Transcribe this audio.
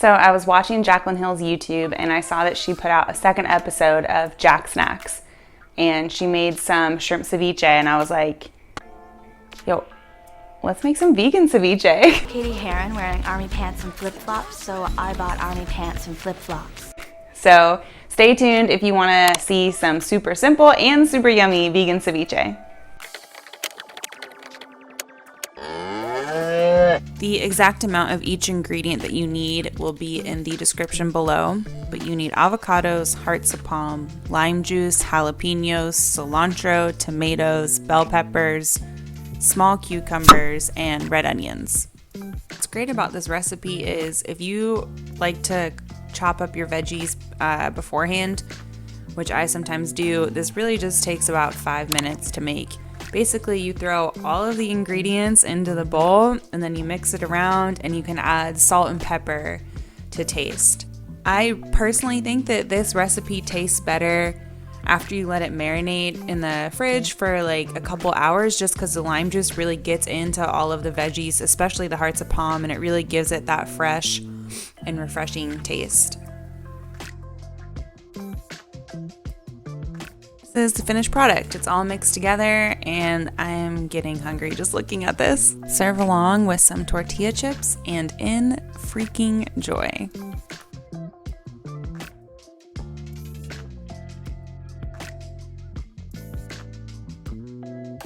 So I was watching Jaclyn Hill's YouTube and I saw that she put out a second episode of Jack Snacks, and she made some shrimp ceviche, and I was like, yo, let's make some vegan ceviche. Katie Heron wearing army pants and flip-flops, so I bought army pants and flip-flops. So stay tuned if you want to see some super simple and super yummy vegan ceviche. The exact amount of each ingredient that you need will be in the description below, but you need avocados, hearts of palm, lime juice, jalapeños, cilantro, tomatoes, bell peppers, small cucumbers, and red onions. What's great about this recipe is if you like to chop up your veggies beforehand, which I sometimes do, this really just takes about 5 minutes to make. Basically, you throw all of the ingredients into the bowl and then you mix it around, and you can add salt and pepper to taste. I personally think that this recipe tastes better after you let it marinate in the fridge for like a couple hours, just because the lime juice really gets into all of the veggies, especially the hearts of palm, and it really gives it that fresh and refreshing taste. This is the finished product. It's all mixed together and I'm getting hungry just looking at this. Serve along with some tortilla chips and in freaking joy.